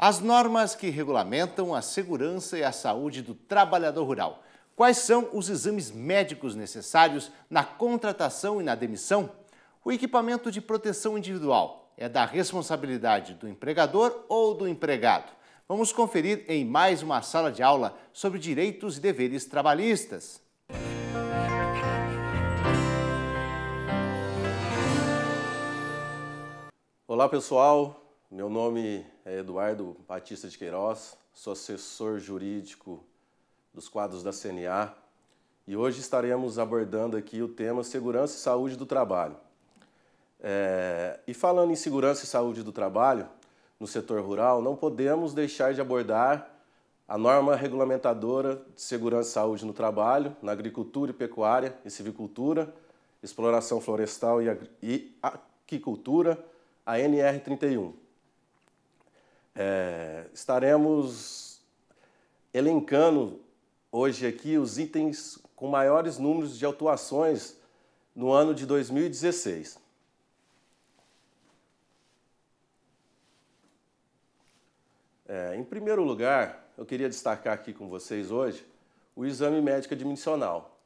As normas que regulamentam a segurança e a saúde do trabalhador rural. Quais são os exames médicos necessários na contratação e na demissão? O equipamento de proteção individual é da responsabilidade do empregador ou do empregado? Vamos conferir em mais uma sala de aula sobre direitos e deveres trabalhistas. Olá pessoal, meu nome é Eduardo Batista de Queiroz, sou assessor jurídico dos quadros da CNA e hoje estaremos abordando aqui o tema Segurança e Saúde do Trabalho. E falando em segurança e saúde do trabalho no setor rural, não podemos deixar de abordar a norma regulamentadora de segurança e saúde no trabalho, na agricultura e pecuária e silvicultura, exploração florestal e aquicultura, a NR31. Estaremos elencando hoje aqui os itens com maiores números de autuações no ano de 2016. Em primeiro lugar, eu queria destacar aqui com vocês hoje o exame médico admissional,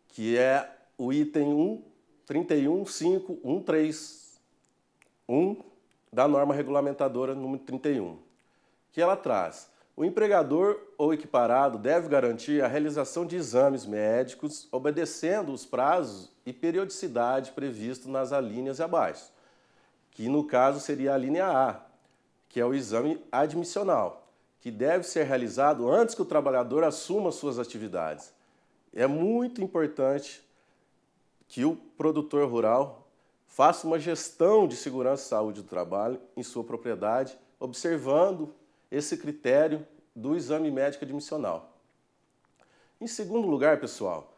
que é o item 131.5.131 da norma regulamentadora número 31, que ela traz: o empregador ou equiparado deve garantir a realização de exames médicos obedecendo os prazos e periodicidade previstos nas alíneas abaixo, que no caso seria a linha A, que é o exame admissional, que deve ser realizado antes que o trabalhador assuma suas atividades. É muito importante que o produtor rural faça uma gestão de segurança e saúde do trabalho em sua propriedade, observando esse critério do exame médico admissional. Em segundo lugar, pessoal,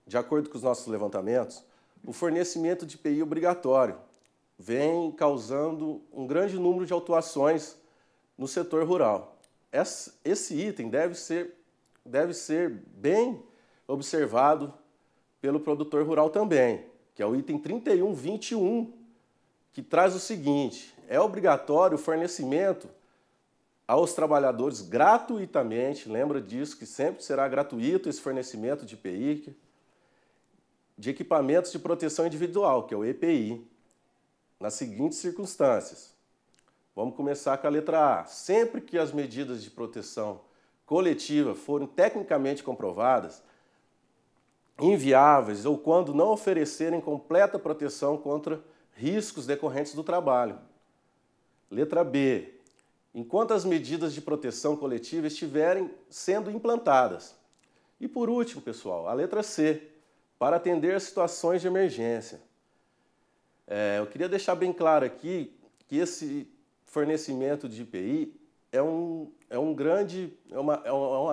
de acordo com os nossos levantamentos, o fornecimento de EPI obrigatório vem causando um grande número de autuações no setor rural. Esse item deve ser bem observado pelo produtor rural também, que é o item 31.21, que traz o seguinte: é obrigatório o fornecimento aos trabalhadores gratuitamente, lembra disso, que sempre será gratuito esse fornecimento de EPI, de equipamentos de proteção individual, que é o EPI, nas seguintes circunstâncias. Vamos começar com a letra A. Sempre que as medidas de proteção coletiva forem tecnicamente comprovadas, inviáveis ou quando não oferecerem completa proteção contra riscos decorrentes do trabalho. Letra B. Enquanto as medidas de proteção coletiva estiverem sendo implantadas. E por último, pessoal, a letra C. Para atender situações de emergência. Eu queria deixar bem claro aqui que esse fornecimento de EPI é uma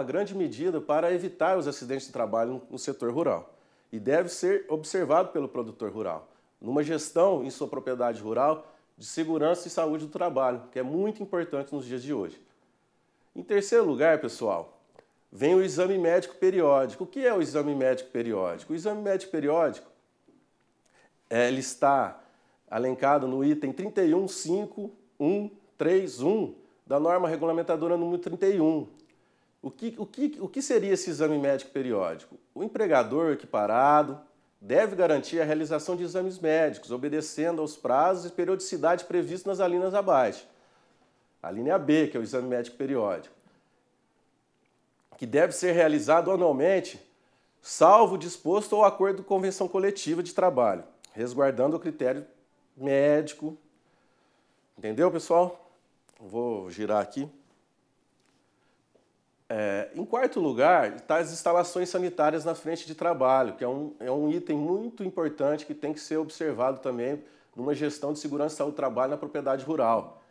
grande medida para evitar os acidentes de trabalho no setor rural e deve ser observado pelo produtor rural, numa gestão em sua propriedade rural de segurança e saúde do trabalho, que é muito importante nos dias de hoje. Em terceiro lugar, pessoal, vem o exame médico periódico. O que é o exame médico periódico? O exame médico periódico ele está alencado no item 31.5.131 da norma regulamentadora número 31. O que seria esse exame médico periódico? O empregador equiparado deve garantir a realização de exames médicos, obedecendo aos prazos e periodicidade previstos nas alíneas abaixo. A linha B, que é o exame médico periódico, que deve ser realizado anualmente, salvo disposto ao acordo de convenção coletiva de trabalho, resguardando o critério médico. Entendeu, pessoal? Vou girar aqui. Em quarto lugar, está as instalações sanitárias na frente de trabalho, que é um item muito importante que tem que ser observado também numa gestão de segurança e saúde do trabalho na propriedade rural.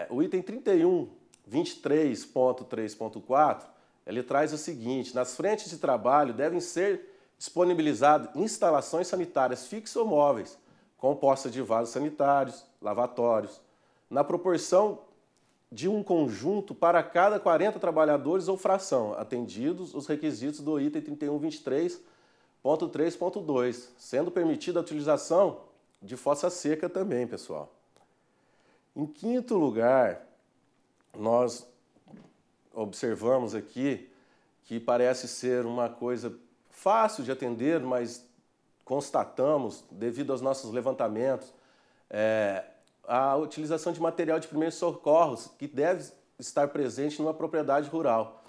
O item 31.23.3.4, ele traz o seguinte: nas frentes de trabalho devem ser disponibilizadas instalações sanitárias fixas ou móveis, compostas de vasos sanitários, lavatórios, na proporção de um conjunto para cada 40 trabalhadores ou fração, atendidos os requisitos do item 31.23.3.2, sendo permitida a utilização de fossa seca também, pessoal. Em quinto lugar, nós observamos aqui que parece ser uma coisa fácil de atender, mas constatamos, devido aos nossos levantamentos, a utilização de material de primeiros socorros que deve estar presente numa propriedade rural,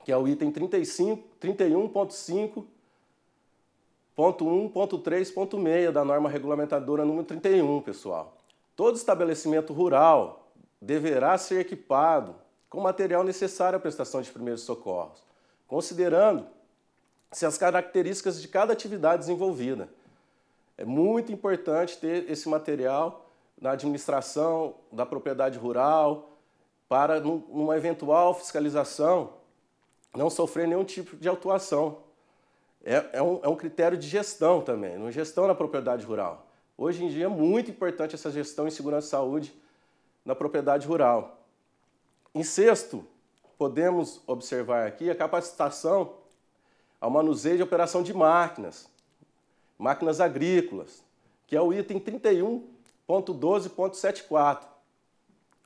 que é o item 31.5.1.3.6 da norma regulamentadora número 31, pessoal. Todo estabelecimento rural deverá ser equipado com material necessário à prestação de primeiros socorros, considerando-se as características de cada atividade desenvolvida. É muito importante ter esse material na administração da propriedade rural, para, numa eventual fiscalização, não sofrer nenhum tipo de autuação. É um critério de gestão também, uma gestão na propriedade rural. Hoje em dia é muito importante essa gestão em segurança e saúde na propriedade rural. Em sexto, podemos observar aqui a capacitação ao manuseio de operação de máquinas agrícolas, que é o item 31.12.74.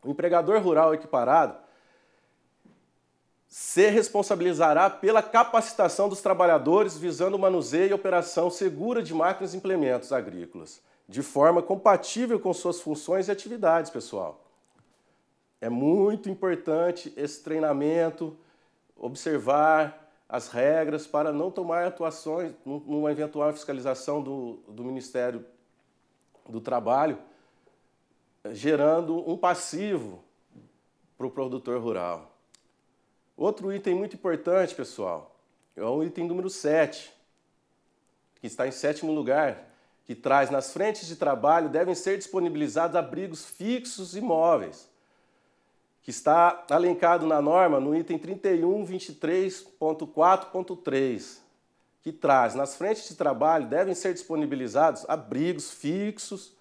O empregador rural equiparado se responsabilizará pela capacitação dos trabalhadores visando o manuseio e operação segura de máquinas e implementos agrícolas, de forma compatível com suas funções e atividades, pessoal. É muito importante esse treinamento, observar as regras para não tomar atuações numa eventual fiscalização do Ministério do Trabalho, gerando um passivo para o produtor rural. Outro item muito importante, pessoal, é o item número 7, que está em sétimo lugar, que traz nas frentes de trabalho devem ser disponibilizados abrigos fixos e móveis, que está alencado na norma no item 31.23.4.3, que traz nas frentes de trabalho devem ser disponibilizados abrigos fixos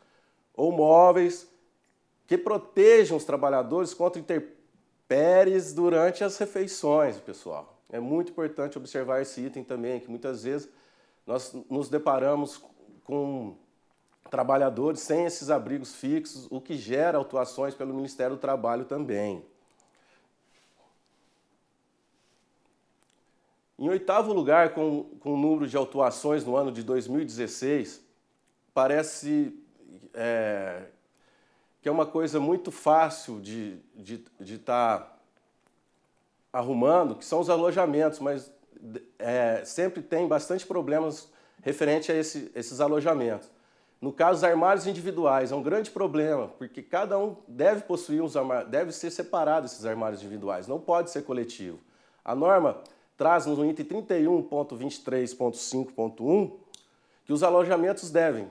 ou móveis que protejam os trabalhadores contra intempéries durante as refeições, pessoal. É muito importante observar esse item também, que muitas vezes nós nos deparamos com trabalhadores sem esses abrigos fixos, o que gera autuações pelo Ministério do Trabalho também. Em oitavo lugar, com o número de autuações no ano de 2016, parece que é uma coisa muito fácil de estar arrumando, que são os alojamentos, mas sempre tem bastante problemas referente a esses alojamentos. No caso, os armários individuais é um grande problema, porque cada um deve possuir uns armários, deve ser separado esses armários individuais, não pode ser coletivo. A norma traz no item 31.23.5.1 que os alojamentos devem,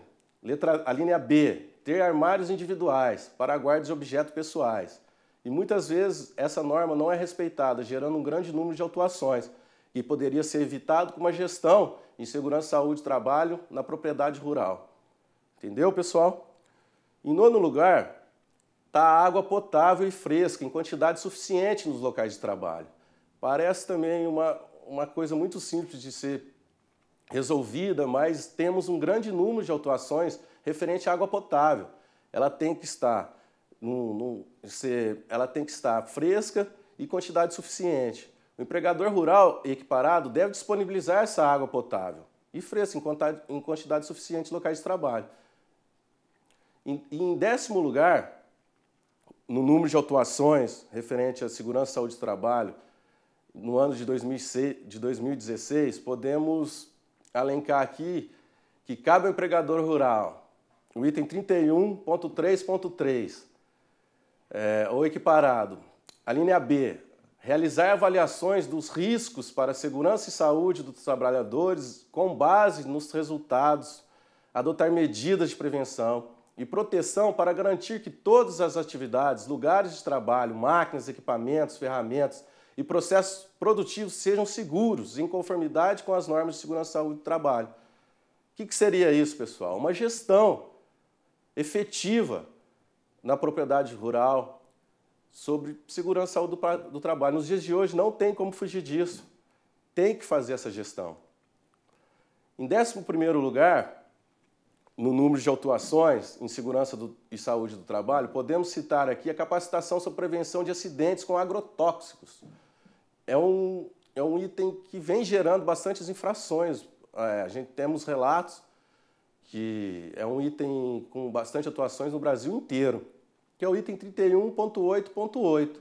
a linha B, ter armários individuais para a guarda de objetos pessoais. E muitas vezes essa norma não é respeitada, gerando um grande número de autuações, que poderia ser evitado com uma gestão em segurança, saúde e trabalho na propriedade rural. Entendeu, pessoal? Em nono lugar, está a água potável e fresca, em quantidade suficiente nos locais de trabalho. Parece também uma coisa muito simples de ser resolvida, mas temos um grande número de autuações referente à água potável. Ela tem que estar, ela tem que estar fresca e quantidade suficiente. O empregador rural equiparado deve disponibilizar essa água potável e fresca em quantidade suficiente nos locais de trabalho. Em décimo lugar, no número de autuações referente à segurança, saúde e trabalho, no ano de 2016, podemos alencar aqui que cabe ao empregador rural, o item 31.3.3, ou equiparado, a linha B, realizar avaliações dos riscos para a segurança e saúde dos trabalhadores com base nos resultados, adotar medidas de prevenção e proteção para garantir que todas as atividades, lugares de trabalho, máquinas, equipamentos, ferramentas e processos produtivos sejam seguros, em conformidade com as normas de segurança, saúde e trabalho. O que seria isso, pessoal? Uma gestão efetiva na propriedade rural sobre segurança e saúde do trabalho. Nos dias de hoje não tem como fugir disso. Tem que fazer essa gestão. Em 11º lugar, no número de autuações em segurança e saúde do trabalho, podemos citar aqui a capacitação sobre prevenção de acidentes com agrotóxicos. É um item que vem gerando bastantes infrações. A gente temos relatos que é um item com bastante atuações no Brasil inteiro, que é o item 31.8.8.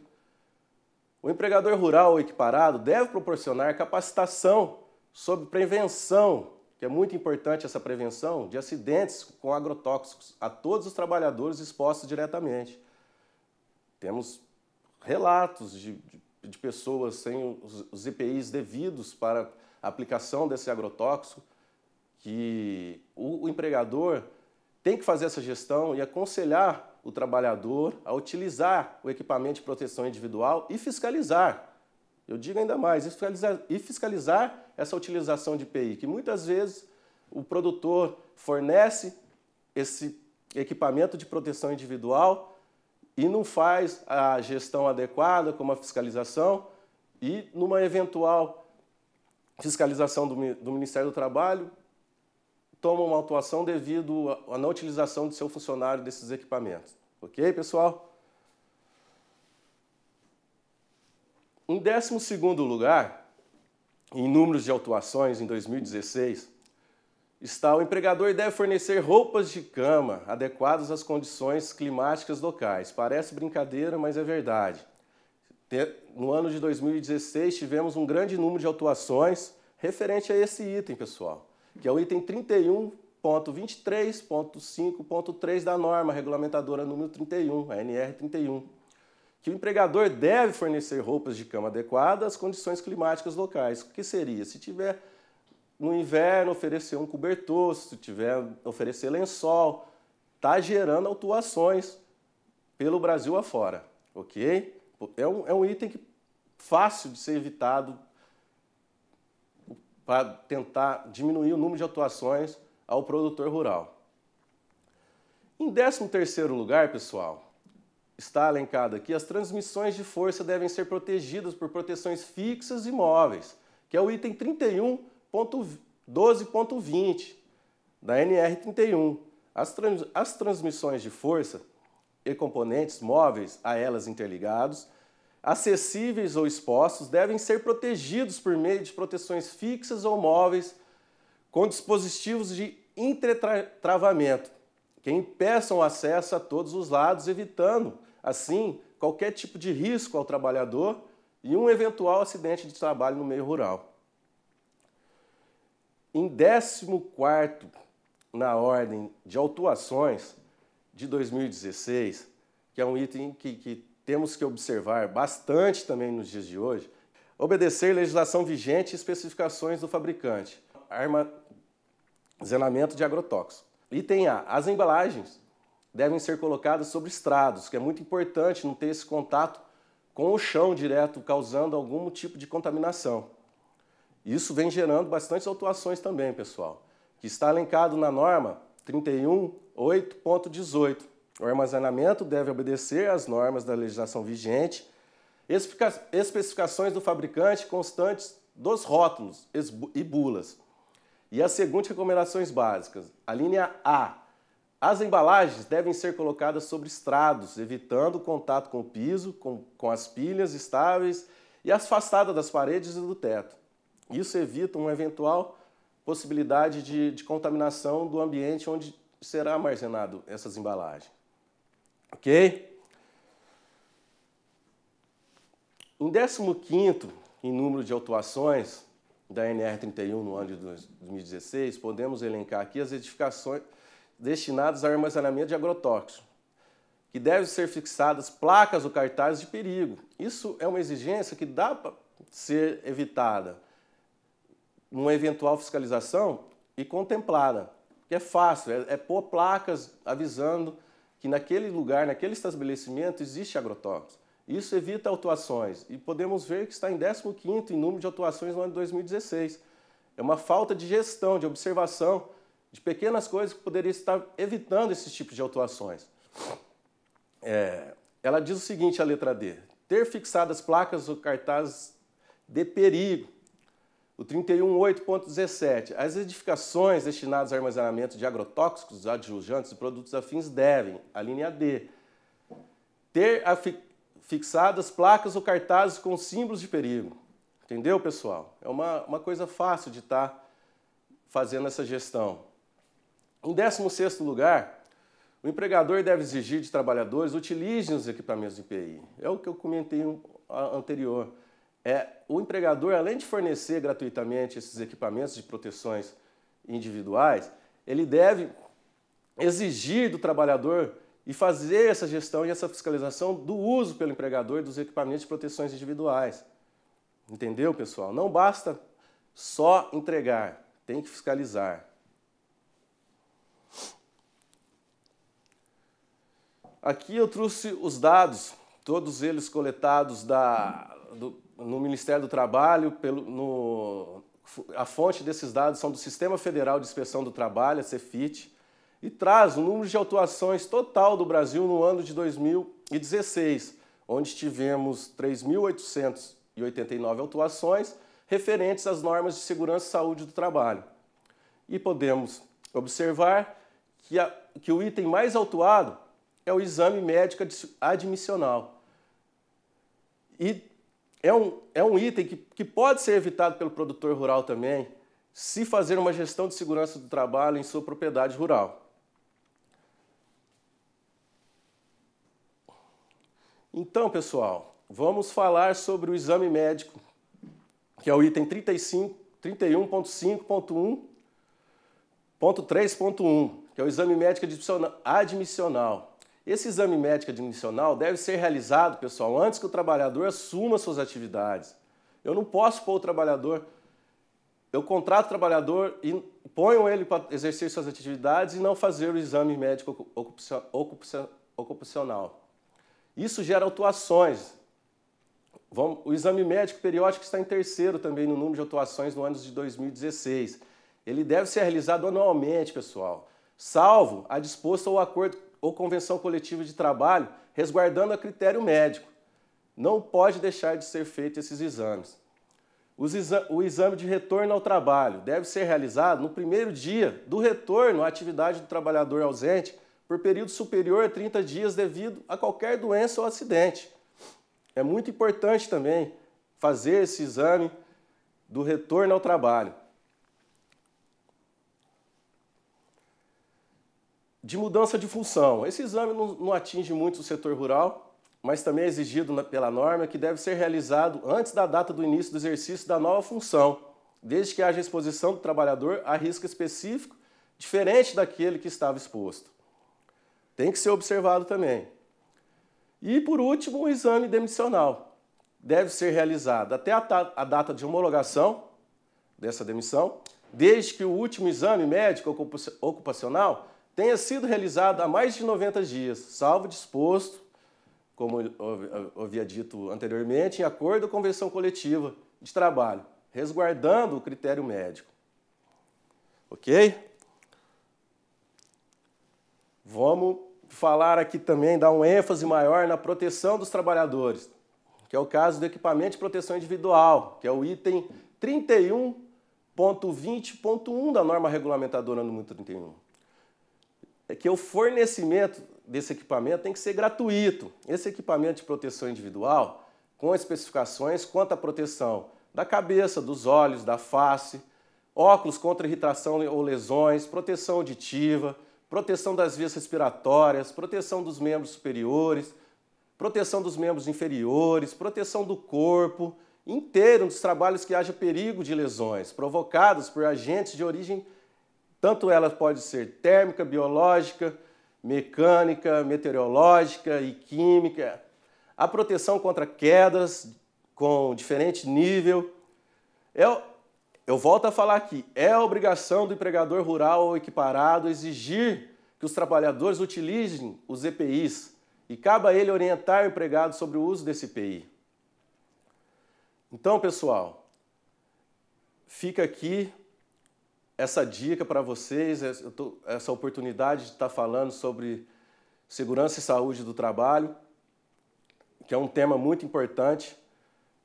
O empregador rural ou equiparado deve proporcionar capacitação sobre prevenção, que é muito importante essa prevenção, de acidentes com agrotóxicos a todos os trabalhadores expostos diretamente. Temos relatos de pessoas sem os EPIs devidos para a aplicação desse agrotóxico, que o empregador tem que fazer essa gestão e aconselhar o trabalhador a utilizar o equipamento de proteção individual e fiscalizar. Eu digo ainda mais, fiscalizar essa utilização de EPI, que muitas vezes o produtor fornece esse equipamento de proteção individual e não faz a gestão adequada, como a fiscalização, e numa eventual fiscalização do Ministério do Trabalho, toma uma autuação devido à não utilização do seu funcionário desses equipamentos. Ok, pessoal? Em 12º lugar, em números de autuações em 2016, está o empregador deve fornecer roupas de cama adequadas às condições climáticas locais. Parece brincadeira, mas é verdade. No ano de 2016, tivemos um grande número de autuações referente a esse item, pessoal, que é o item 31.23.5.3 da norma regulamentadora número 31, a NR 31, que o empregador deve fornecer roupas de cama adequadas às condições climáticas locais. O que seria? Se tiver no inverno, oferecer um cobertor, se tiver oferecer lençol, está gerando autuações pelo Brasil afora, ok? É um item fácil de ser evitado para tentar diminuir o número de autuações ao produtor rural. Em 13º lugar, pessoal, está elencado aqui, as transmissões de força devem ser protegidas por proteções fixas e móveis, que é o item 31.12.20 da NR 31. As transmissões de força e componentes móveis a elas interligados, acessíveis ou expostos, devem ser protegidos por meio de proteções fixas ou móveis com dispositivos de entretravamento, que impeçam o acesso a todos os lados, evitando, assim, qualquer tipo de risco ao trabalhador e um eventual acidente de trabalho no meio rural. Em 14º, na ordem de autuações de 2016, que é um item que temos que observar bastante também nos dias de hoje, obedecer legislação vigente e especificações do fabricante, armazenamento de agrotóxicos. Item A, as embalagens devem ser colocadas sobre estrados, que é muito importante não ter esse contato com o chão direto, causando algum tipo de contaminação. Isso vem gerando bastantes autuações também, pessoal, que está elencado na norma 31.8.18. O armazenamento deve obedecer às normas da legislação vigente, especificações do fabricante constantes dos rótulos e bulas. E as seguintes recomendações básicas. A linha A. As embalagens devem ser colocadas sobre estrados, evitando o contato com o piso, com as pilhas estáveis e as façadas das paredes e do teto. Isso evita uma eventual possibilidade de contaminação do ambiente onde será armazenado essas embalagens. Ok? Em 15º, em número de autuações da NR 31 no ano de 2016, podemos elencar aqui as edificações destinadas ao armazenamento de agrotóxicos, que devem ser fixadas placas ou cartazes de perigo. Isso é uma exigência que dá para ser evitada numa eventual fiscalização e contemplada, que é fácil, é pôr placas avisando que naquele lugar, naquele estabelecimento, existe agrotóxico. Isso evita autuações e podemos ver que está em 15º em número de autuações no ano de 2016. É uma falta de gestão, de observação de pequenas coisas que poderia estar evitando esse tipo de autuações. Ela diz o seguinte, a letra D, ter fixadas placas ou cartazes de perigo O 31.8.17. As edificações destinadas ao armazenamento de agrotóxicos, adjuvantes e produtos afins devem, a linha D, ter fixadas placas ou cartazes com símbolos de perigo. Entendeu, pessoal? É uma coisa fácil de estar fazendo essa gestão. Em 16º lugar, o empregador deve exigir de trabalhadores utilizem os equipamentos de EPI. É o que eu comentei anterior. O empregador, além de fornecer gratuitamente esses equipamentos de proteções individuais, ele deve exigir do trabalhador e fazer essa gestão e essa fiscalização do uso pelo empregador dos equipamentos de proteções individuais. Entendeu, pessoal? Não basta só entregar, tem que fiscalizar. Aqui eu trouxe os dados, todos eles coletados no Ministério do Trabalho, a fonte desses dados são do Sistema Federal de Inspeção do Trabalho, a Cefit, e traz o número de autuações total do Brasil no ano de 2016, onde tivemos 3.889 autuações referentes às normas de segurança e saúde do trabalho. E podemos observar que o item mais autuado é o exame médico admissional. E é um item que pode ser evitado pelo produtor rural também, se fazer uma gestão de segurança do trabalho em sua propriedade rural. Então, pessoal, vamos falar sobre o exame médico, que é o item 31.5.1.3.1, que é o exame médico admissional. Esse exame médico admissional deve ser realizado, pessoal, antes que o trabalhador assuma suas atividades. Eu não posso pôr o trabalhador, eu contrato o trabalhador e ponho ele para exercer suas atividades e não fazer o exame médico ocupacional. Isso gera autuações. O exame médico periódico está em terceiro também no número de autuações no ano de 2016. Ele deve ser realizado anualmente, pessoal, salvo a disposta ou acordo ou convenção coletiva de trabalho, resguardando a critério médico. Não pode deixar de ser feito esses exames. O exame de retorno ao trabalho deve ser realizado no primeiro dia do retorno à atividade do trabalhador ausente por período superior a 30 dias devido a qualquer doença ou acidente. É muito importante também fazer esse exame do retorno ao trabalho. De mudança de função. Esse exame não atinge muito o setor rural, mas também é exigido pela norma que deve ser realizado antes da data do início do exercício da nova função, desde que haja exposição do trabalhador a risco específico, diferente daquele que estava exposto. Tem que ser observado também. E, por último, o exame demissional. Deve ser realizado até a data de homologação dessa demissão, desde que o último exame médico ocupacional tenha sido realizado há mais de 90 dias, salvo disposto, como eu havia dito anteriormente, em acordo com a convenção coletiva de trabalho, resguardando o critério médico. Ok? Vamos falar aqui também, dar um ênfase maior na proteção dos trabalhadores, que é o caso do equipamento de proteção individual, que é o item 31.20.1 da norma regulamentadora número 31. É que o fornecimento desse equipamento tem que ser gratuito. Esse equipamento de proteção individual, com especificações quanto à proteção da cabeça, dos olhos, da face, óculos contra irritação ou lesões, proteção auditiva, proteção das vias respiratórias, proteção dos membros superiores, proteção dos membros inferiores, proteção do corpo inteiro dos trabalhos que haja perigo de lesões provocadas por agentes de origem, tanto ela pode ser térmica, biológica, mecânica, meteorológica e química, a proteção contra quedas com diferente nível. Eu volto a falar aqui, é a obrigação do empregador rural ou equiparado exigir que os trabalhadores utilizem os EPIs e cabe a ele orientar o empregado sobre o uso desse EPI. Então, pessoal, fica aqui essa dica para vocês, essa oportunidade de estar falando sobre segurança e saúde do trabalho, que é um tema muito importante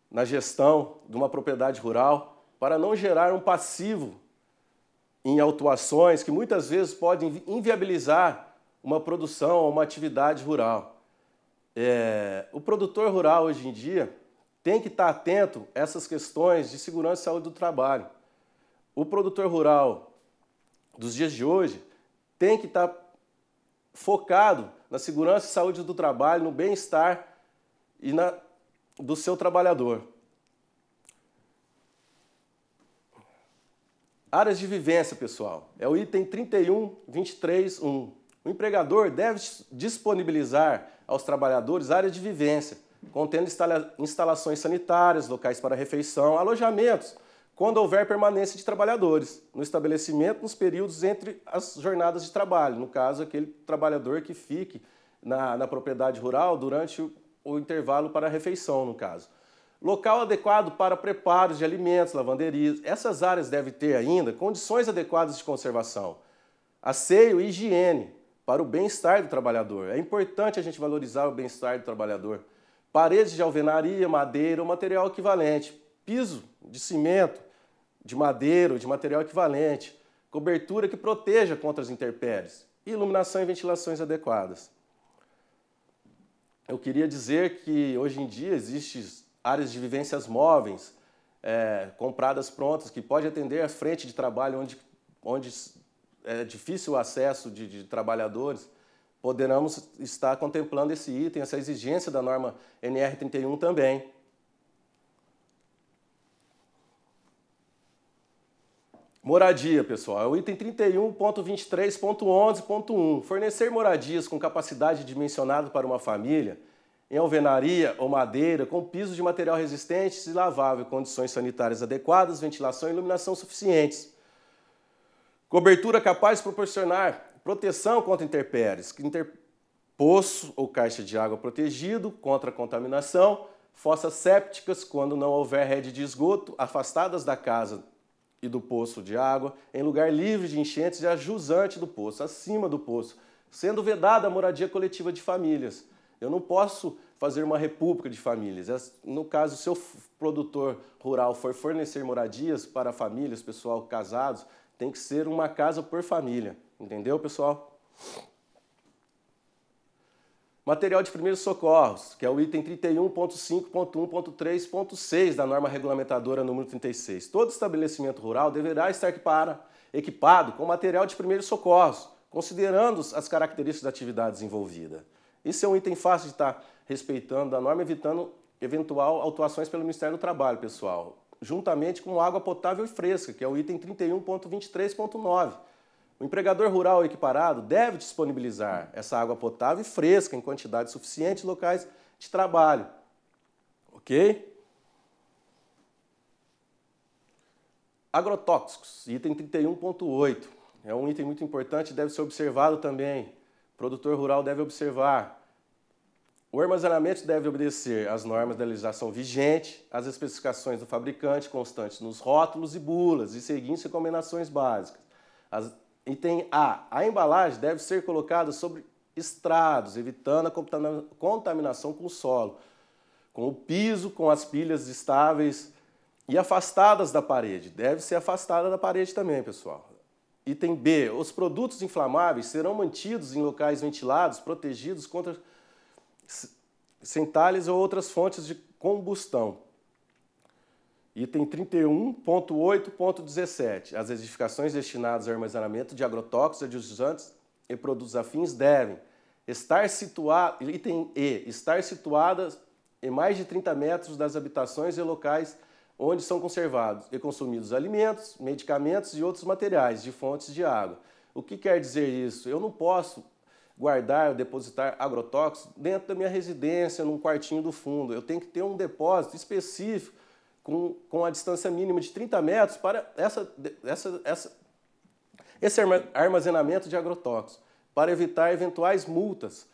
na gestão de uma propriedade rural, para não gerar um passivo em autuações que muitas vezes podem inviabilizar uma produção ou uma atividade rural. O produtor rural hoje em dia tem que estar atento a essas questões de segurança e saúde do trabalho. O produtor rural dos dias de hoje tem que estar focado na segurança e saúde do trabalho, no bem-estar do seu trabalhador. Áreas de vivência, pessoal, é o item 31.23.1. O empregador deve disponibilizar aos trabalhadores áreas de vivência, contendo instalações sanitárias, locais para refeição, alojamentos, quando houver permanência de trabalhadores no estabelecimento nos períodos entre as jornadas de trabalho. No caso, aquele trabalhador que fique na propriedade rural durante o intervalo para a refeição, no caso. Local adequado para preparos de alimentos, lavanderias. Essas áreas devem ter ainda condições adequadas de conservação, asseio e higiene para o bem-estar do trabalhador. É importante a gente valorizar o bem-estar do trabalhador. Paredes de alvenaria, madeira ou material equivalente. Piso de cimento, de madeira ou de material equivalente. Cobertura que proteja contra as intempéries. Iluminação e ventilações adequadas. Eu queria dizer que hoje em dia existem áreas de vivências móveis, compradas prontas, que pode atender a frente de trabalho onde é difícil o acesso de trabalhadores. Poderemos estar contemplando esse item, essa exigência da norma NR31 também. Moradia, pessoal, é o item 31.23.11.1. Fornecer moradias com capacidade dimensionada para uma família em alvenaria ou madeira, com pisos de material resistente e lavável, condições sanitárias adequadas, ventilação e iluminação suficientes. Cobertura capaz de proporcionar proteção contra intempéries, poço ou caixa de água protegido contra contaminação, fossas sépticas quando não houver rede de esgoto, afastadas da casa e do poço de água, em lugar livre de enchentes e a jusante do poço, acima do poço, sendo vedada a moradia coletiva de famílias. Eu não posso fazer uma república de famílias. No caso, se o produtor rural for fornecer moradias para famílias, pessoal casados, tem que ser uma casa por família. Entendeu, pessoal? Material de primeiros socorros, que é o item 31.5.1.3.6 da norma regulamentadora número 36. Todo estabelecimento rural deverá estar equipado com material de primeiros socorros, considerando as características da atividade desenvolvida. Isso é um item fácil de estar respeitando a norma, evitando eventual autuações pelo Ministério do Trabalho, pessoal. Juntamente com água potável e fresca, que é o item 31.23.9. O empregador rural equiparado deve disponibilizar essa água potável e fresca em quantidade suficiente em locais de trabalho. Ok? Agrotóxicos, item 31.8. É um item muito importante e deve ser observado também. O produtor rural deve observar. O armazenamento deve obedecer às normas da legislação vigente, às especificações do fabricante constantes nos rótulos e bulas e seguintes recomendações básicas. Item A. A embalagem deve ser colocada sobre estrados, evitando a contaminação com o solo, com o piso, com as pilhas estáveis e afastadas da parede. Deve ser afastada da parede também, pessoal. Item B. Os produtos inflamáveis serão mantidos em locais ventilados, protegidos contra centelhas ou outras fontes de combustão. Item 31.8.17. As edificações destinadas ao armazenamento de agrotóxicos, adjuvantes e produtos afins devem estar situadas, item E, estar situadas em mais de 30 metros das habitações e locais onde são conservados e consumidos alimentos, medicamentos e outros materiais de fontes de água. O que quer dizer isso? Eu não posso guardar ou depositar agrotóxicos dentro da minha residência, num quartinho do fundo. Eu tenho que ter um depósito específico com a distância mínima de 30 metros para esse armazenamento de agrotóxicos, para evitar eventuais multas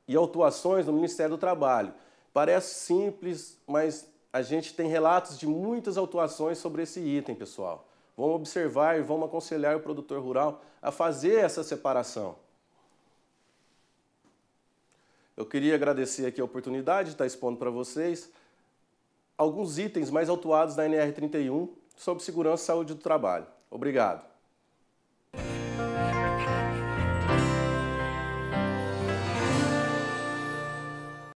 e autuações no Ministério do Trabalho. Parece simples, mas a gente tem relatos de muitas autuações sobre esse item, pessoal. Vamos observar e vamos aconselhar o produtor rural a fazer essa separação. Eu queria agradecer aqui a oportunidade de estar expondo para vocês alguns itens mais autuados da NR31, sobre segurança e saúde do trabalho. Obrigado.